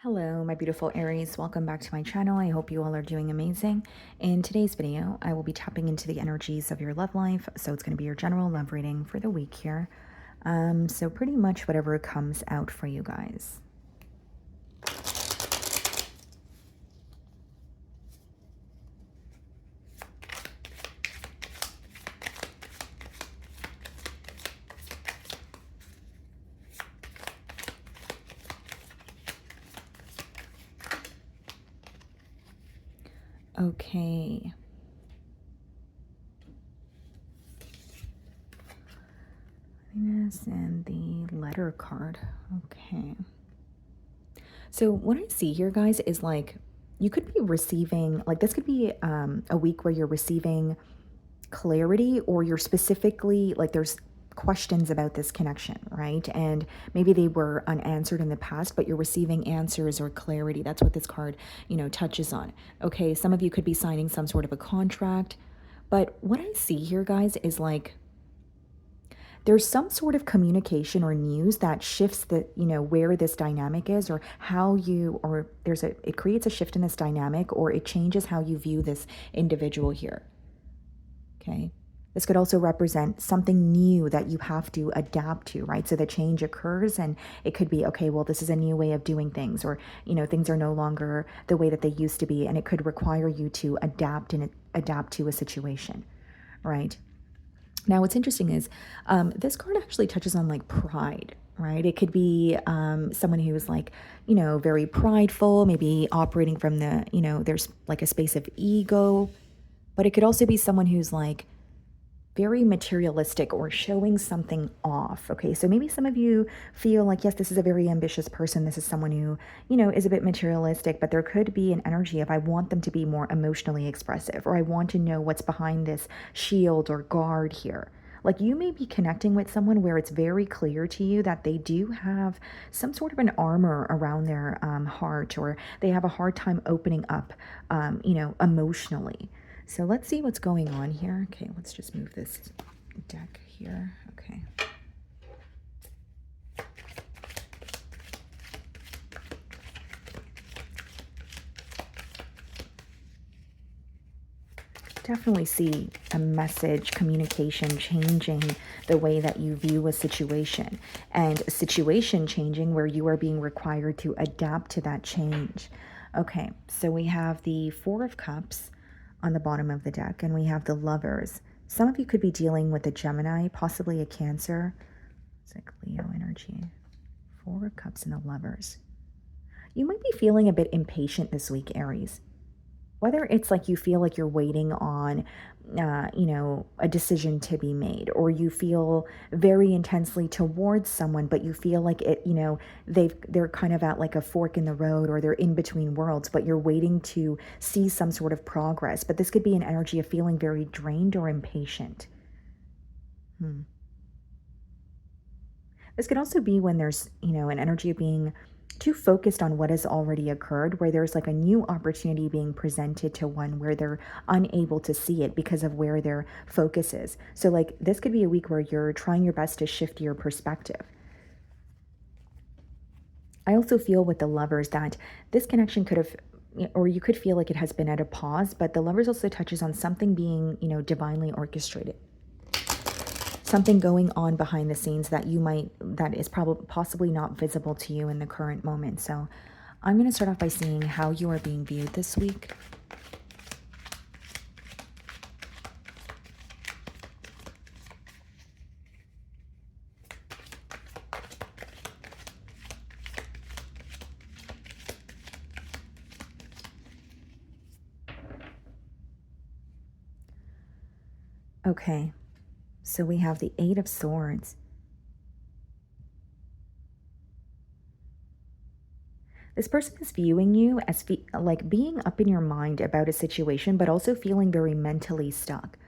Hello, my beautiful Aries. Welcome back to my channel. I hope you all are doing amazing. In today's video, I will be tapping into the energies of your love life. So it's going to be your general love reading for the week here. So pretty much whatever comes out for you guys. Okay. And the letter card. Okay. So what I see here, guys, is like you could be receiving, like this could be a week where you're receiving clarity, or you're specifically like there's questions about this connection, right? And maybe they were unanswered in the past, but you're receiving answers or clarity. That's what this card, touches on. Okay, some of you could be signing some sort of a contract, but what I see here, guys, is like there's some sort of communication or news that shifts the, where this dynamic is, or how you, or it creates a shift in this dynamic, or it changes how you view this individual here. Okay. This could also represent something new that you have to adapt to, right? So the change occurs and it could be, okay, well, this is a new way of doing things, or, things are no longer the way that they used to be. And it could require you to adapt to a situation, right? Now, what's interesting is this card actually touches on like pride, right? It could be someone who is like, very prideful, maybe operating from the, there's like a space of ego, but it could also be someone who's like very materialistic or showing something off. Okay, so maybe some of you feel like, yes, this is a very ambitious person. This is someone who, is a bit materialistic, but there could be an energy of I want them to be more emotionally expressive, or I want to know what's behind this shield or guard here. Like you may be connecting with someone where it's very clear to you that they do have some sort of an armor around their heart, or they have a hard time opening up, emotionally. So let's see what's going on here. Okay, let's just move this deck here. Okay. Definitely see a message, communication changing the way that you view a situation, and a situation changing where you are being required to adapt to that change. Okay, so we have the Four of Cups on the bottom of the deck, and we have the Lovers. Some of you could be dealing with a Gemini, possibly a Cancer. It's like Leo energy. Four of Cups and the Lovers. You might be feeling a bit impatient this week, Aries. Whether it's like you feel like you're waiting on, a decision to be made, or you feel very intensely towards someone, but you feel like it, they're kind of at like a fork in the road, or they're in between worlds, but you're waiting to see some sort of progress. But this could be an energy of feeling very drained or impatient. This could also be when there's, an energy of being too focused on what has already occurred, where there's like a new opportunity being presented to one where they're unable to see it because of where their focus is. So like this could be a week where you're trying your best to shift your perspective. I also feel with the Lovers that this connection could have, or you could feel like it has been at a pause, but the Lovers also touches on something being, divinely orchestrated. Something going on behind the scenes that that is probably possibly not visible to you in the current moment. So I'm going to start off by seeing how you are being viewed this week. Okay, so we have the Eight of Swords. This person is viewing you as like being up in your mind about a situation, but also feeling very mentally stuck.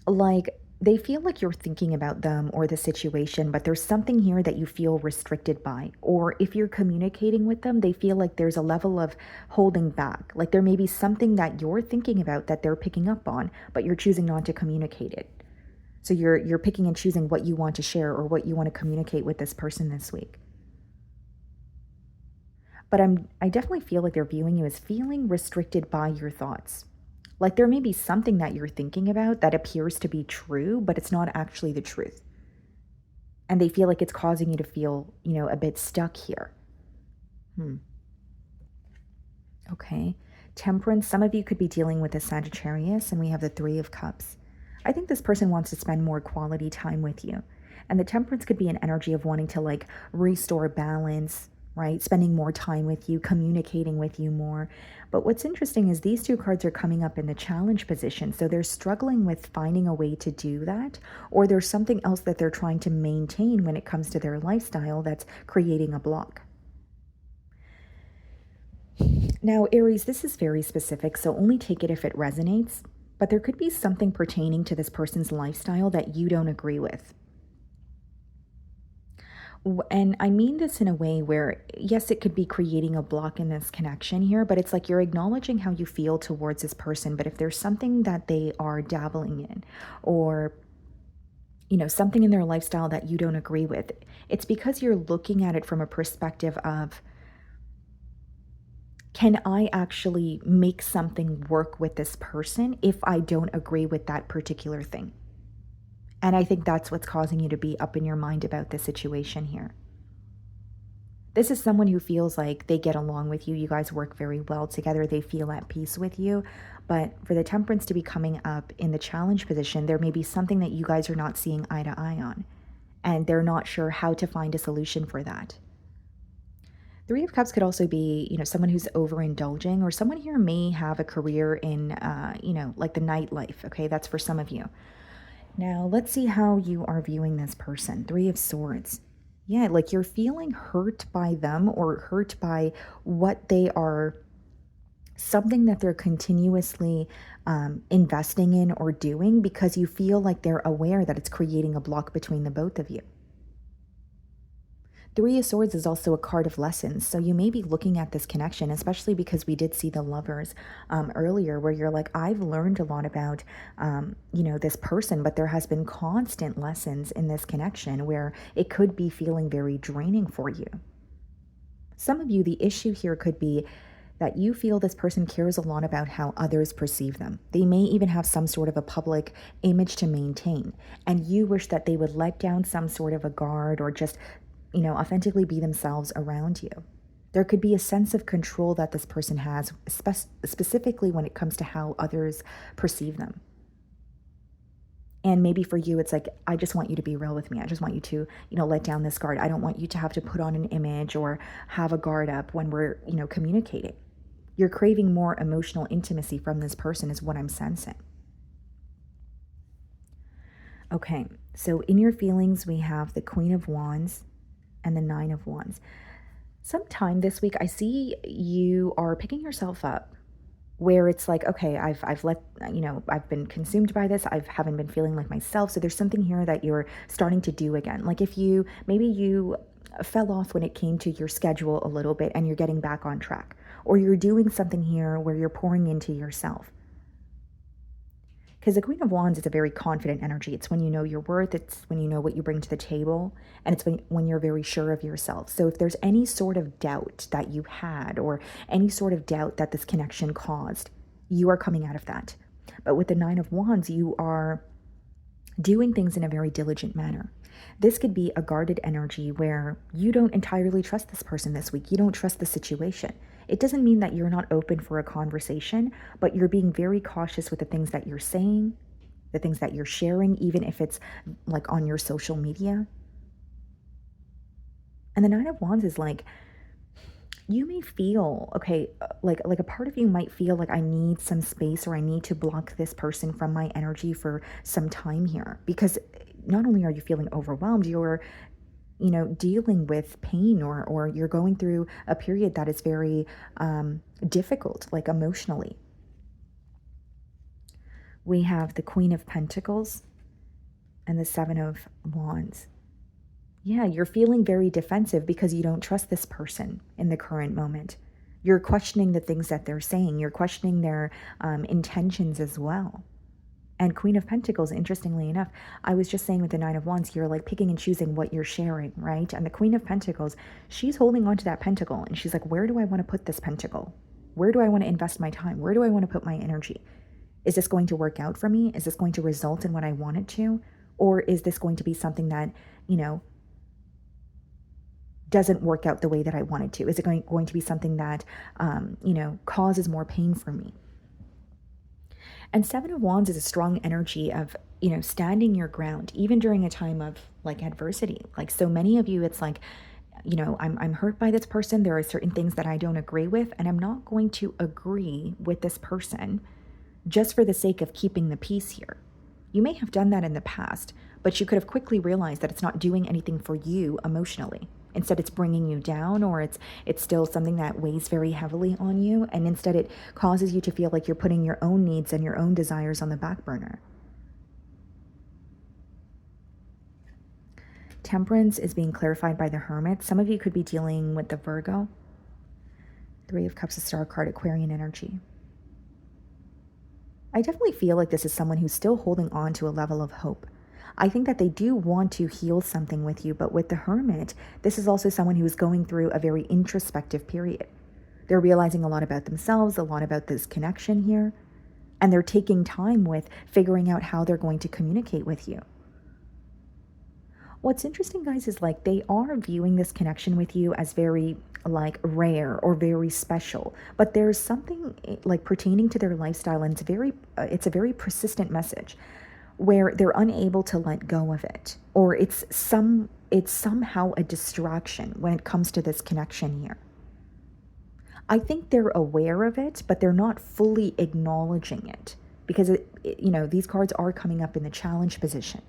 Like they feel like you're thinking about them or the situation, but there's something here that you feel restricted by. Or if you're communicating with them, they feel like there's a level of holding back. Like there may be something that you're thinking about that they're picking up on, but you're choosing not to communicate it. So you're picking and choosing what you want to share or what you want to communicate with this person this week. But I definitely feel like they're viewing you as feeling restricted by your thoughts. Like there may be something that you're thinking about that appears to be true, but it's not actually the truth. And they feel like it's causing you to feel, a bit stuck here. Hmm. Okay. Temperance, some of you could be dealing with a Sagittarius, and we have the Three of Cups. I think this person wants to spend more quality time with you. And the Temperance could be an energy of wanting to like restore balance, right? Spending more time with you, communicating with you more. But what's interesting is these two cards are coming up in the challenge position. So they're struggling with finding a way to do that, or there's something else that they're trying to maintain when it comes to their lifestyle that's creating a block. Now, Aries, this is very specific, so only take it if it resonates, but there could be something pertaining to this person's lifestyle that you don't agree with. And I mean this in a way where, yes, it could be creating a block in this connection here, but it's like you're acknowledging how you feel towards this person. But if there's something that they are dabbling in, or something in their lifestyle that you don't agree with, it's because you're looking at it from a perspective of, can I actually make something work with this person if I don't agree with that particular thing? And I think that's what's causing you to be up in your mind about the situation here. This is someone who feels like they get along with you. You guys work very well together. They feel at peace with you. But for the Temperance to be coming up in the challenge position, there may be something that you guys are not seeing eye to eye on. And they're not sure how to find a solution for that. Three of Cups could also be, someone who's overindulging, or someone here may have a career in, like the nightlife. Okay, that's for some of you. Now, let's see how you are viewing this person. Three of Swords. Yeah, like you're feeling hurt by them, or hurt by what they are, something that they're continuously investing in or doing, because you feel like they're aware that it's creating a block between the both of you. Three of Swords is also a card of lessons. So you may be looking at this connection, especially because we did see the Lovers earlier, where you're like, I've learned a lot about, this person, but there has been constant lessons in this connection where it could be feeling very draining for you. Some of you, the issue here could be that you feel this person cares a lot about how others perceive them. They may even have some sort of a public image to maintain, and you wish that they would let down some sort of a guard, or just authentically be themselves around you. There could be a sense of control that this person has, specifically when it comes to how others perceive them. And maybe for you, it's like, I just want you to be real with me. I just want you to, let down this guard. I don't want you to have to put on an image or have a guard up when we're, communicating. You're craving more emotional intimacy from this person is what I'm sensing. Okay, so in your feelings, we have the Queen of Wands and the Nine of Wands. Sometime this week, I see you are picking yourself up, where it's like, okay, I've I've been consumed by this. I haven't been feeling like myself. So there's something here that you're starting to do again. Like if maybe you fell off when it came to your schedule a little bit, and you're getting back on track, or you're doing something here where you're pouring into yourself. Because the Queen of Wands is a very confident energy. It's when you know your worth. It's when you know what you bring to the table. And it's when you're very sure of yourself. So if there's any sort of doubt that you had, or any sort of doubt that this connection caused, you are coming out of that. But with the Nine of Wands, you are doing things in a very diligent manner. This could be a guarded energy where you don't entirely trust this person this week. You don't trust the situation. It doesn't mean that you're not open for a conversation, but you're being very cautious with the things that you're saying, the things that you're sharing, even if it's like on your social media. And the Nine of Wands is like, you may feel, okay, like a part of you might feel like, I need some space, or I need to block this person from my energy for some time here, because not only are you feeling overwhelmed, you're dealing with pain, or you're going through a period that is very difficult, like emotionally. We have the Queen of Pentacles and the Seven of Wands. Yeah, you're feeling very defensive because you don't trust this person in the current moment. You're questioning the things that they're saying. You're questioning their intentions as well. And Queen of Pentacles, interestingly enough, I was just saying with the Nine of Wands, you're like picking and choosing what you're sharing, right? And the Queen of Pentacles, she's holding on to that pentacle and she's like, where do I want to put this pentacle? Where do I want to invest my time? Where do I want to put my energy? Is this going to work out for me? Is this going to result in what I want it to? Or is this going to be something that, doesn't work out the way that I want it to? Is it going to be something that, causes more pain for me? And Seven of Wands is a strong energy of, standing your ground, even during a time of like adversity. Like so many of you, it's like, I'm hurt by this person. There are certain things that I don't agree with, and I'm not going to agree with this person just for the sake of keeping the peace here. You may have done that in the past, but you could have quickly realized that it's not doing anything for you emotionally. Instead, it's bringing you down, or it's still something that weighs very heavily on you. And instead, it causes you to feel like you're putting your own needs and your own desires on the back burner. Temperance is being clarified by the Hermit. Some of you could be dealing with the Virgo. Three of Cups, a star card, Aquarian energy. I definitely feel like this is someone who's still holding on to a level of hope. I think that they do want to heal something with you, but with the Hermit, this is also someone who is going through a very introspective period. They're realizing a lot about themselves, a lot about this connection here, and they're taking time with figuring out how they're going to communicate with you. What's interesting, guys, is like they are viewing this connection with you as very like rare or very special, but there's something like pertaining to their lifestyle, and it's a very persistent message where they're unable to let go of it, or it's somehow a distraction when it comes to this connection here. I think they're aware of it, but they're not fully acknowledging it because these cards are coming up in the challenge position.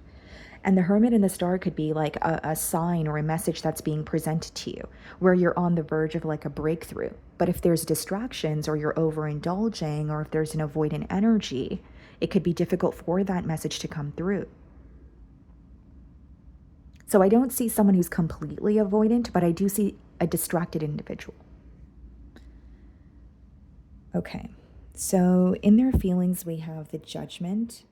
And the Hermit and the Star could be like a sign or a message that's being presented to you where you're on the verge of like a breakthrough. But if there's distractions, or you're overindulging, or if there's an avoidant energy, it could be difficult for that message to come through. So I don't see someone who's completely avoidant, but I do see a distracted individual. Okay, so in their feelings, we have the Judgment.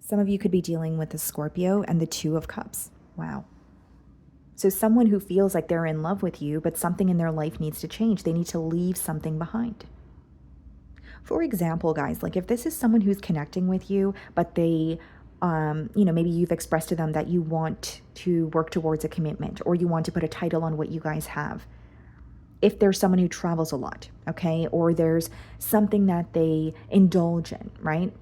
Some of you could be dealing with the Scorpio and the Two of Cups. Wow. So someone who feels like they're in love with you, but something in their life needs to change. They need to leave something behind. For example, guys, like if this is someone who's connecting with you, but they, maybe you've expressed to them that you want to work towards a commitment, or you want to put a title on what you guys have. If there's someone who travels a lot, okay, or there's something that they indulge in, right?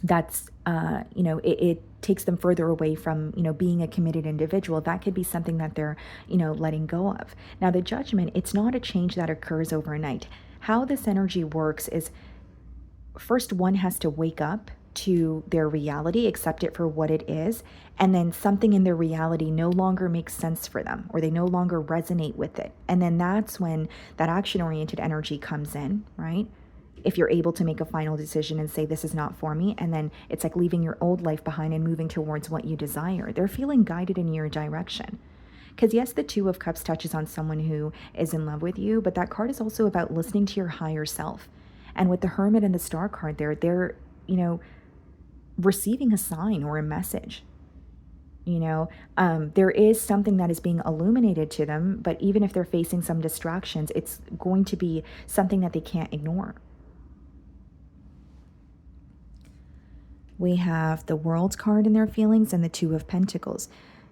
That's, it takes them further away from, being a committed individual. That could be something that they're, letting go of. Now, the Judgment, it's not a change that occurs overnight. How this energy works is first one has to wake up to their reality, accept it for what it is, and then something in their reality no longer makes sense for them, or they no longer resonate with it. And then that's when that action-oriented energy comes in, right? If you're able to make a final decision and say, this is not for me, and then it's like leaving your old life behind and moving towards what you desire. They're feeling guided in your direction. Because yes, the Two of Cups touches on someone who is in love with you, but that card is also about listening to your higher self. And with the Hermit and the Star card there, they're, receiving a sign or a message. There is something that is being illuminated to them, but even if they're facing some distractions, it's going to be something that they can't ignore. We have the World card in their feelings and the Two of Pentacles.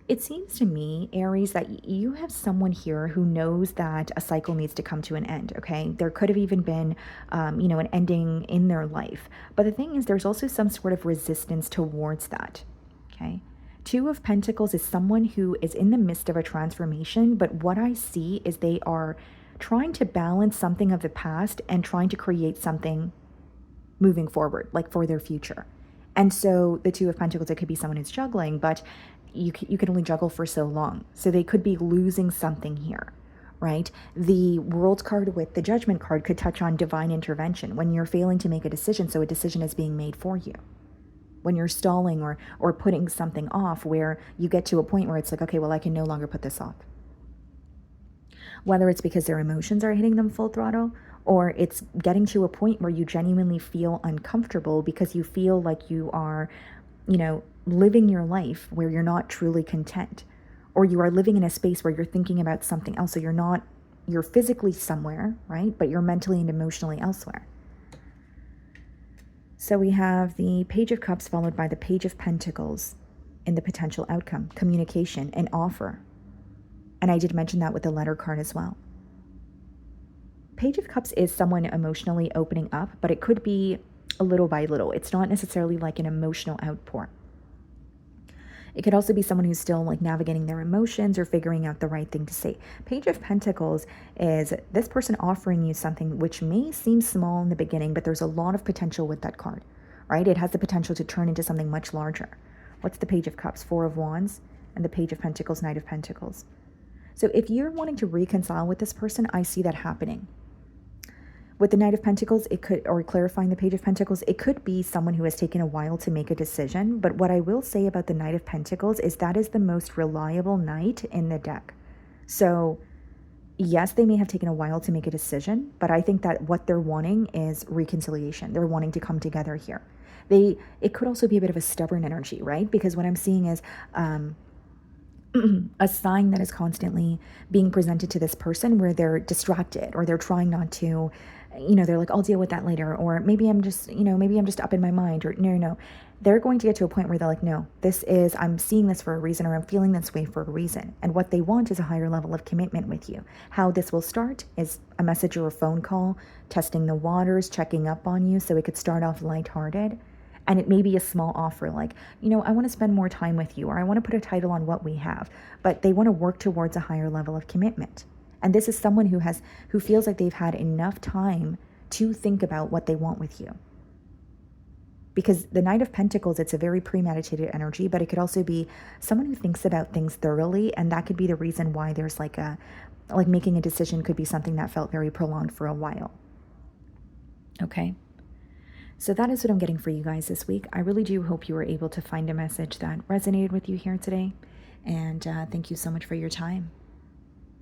It seems to me, Aries, that you have someone here who knows that a cycle needs to come to an end, okay? There could have even been, an ending in their life. But the thing is, there's also some sort of resistance towards that, okay? Two of Pentacles is someone who is in the midst of a transformation, but what I see is they are trying to balance something of the past and trying to create something moving forward, like for their future. And so the Two of Pentacles, it could be someone who's juggling, but you can only juggle for so long. So they could be losing something here, right? The World card with the Judgment card could touch on divine intervention when you're failing to make a decision, so a decision is being made for you. When you're stalling or putting something off, where you get to a point where it's like, okay, well, I can no longer put this off. Whether it's because their emotions are hitting them full throttle, or it's getting to a point where you genuinely feel uncomfortable because you feel like you are, living your life where you're not truly content, or you are living in a space where you're thinking about something else. So you're physically somewhere, right? But you're mentally and emotionally elsewhere. So we have the Page of Cups followed by the Page of Pentacles in the potential outcome, communication, and offer. And I did mention that with the letter card as well. Page of Cups is someone emotionally opening up, but it could be a little by little. It's not necessarily like an emotional outpour. It could also be someone who's still like navigating their emotions or figuring out the right thing to say. Page of Pentacles is this person offering you something which may seem small in the beginning, but there's a lot of potential with that card, right? It has the potential to turn into something much larger. What's the Page of Cups? Four of Wands and the Page of Pentacles, Knight of Pentacles. So if you're wanting to reconcile with this person, I see that happening. With the Knight of Pentacles, it could, or clarifying the Page of Pentacles, it could be someone who has taken a while to make a decision. But what I will say about the Knight of Pentacles is that is the most reliable knight in the deck. So yes, they may have taken a while to make a decision, but I think that what they're wanting is reconciliation. They're wanting to come together here. It could also be a bit of a stubborn energy, right? Because what I'm seeing is a sign that is constantly being presented to this person where they're distracted or they're trying not to, they're like, I'll deal with that later. Or maybe I'm just up in my mind, or no. They're going to get to a point where they're like, no, I'm seeing this for a reason, or I'm feeling this way for a reason. And what they want is a higher level of commitment with you. How this will start is a message or a phone call, testing the waters, checking up on you. So it could start off lighthearted. And it may be a small offer like, I want to spend more time with you, or I want to put a title on what we have. But they want to work towards a higher level of commitment. And this is someone who feels like they've had enough time to think about what they want with you. Because the Knight of Pentacles, it's a very premeditated energy, but it could also be someone who thinks about things thoroughly. And that could be the reason why there's like making a decision could be something that felt very prolonged for a while. Okay. So that is what I'm getting for you guys this week. I really do hope you were able to find a message that resonated with you here today. And thank you so much for your time.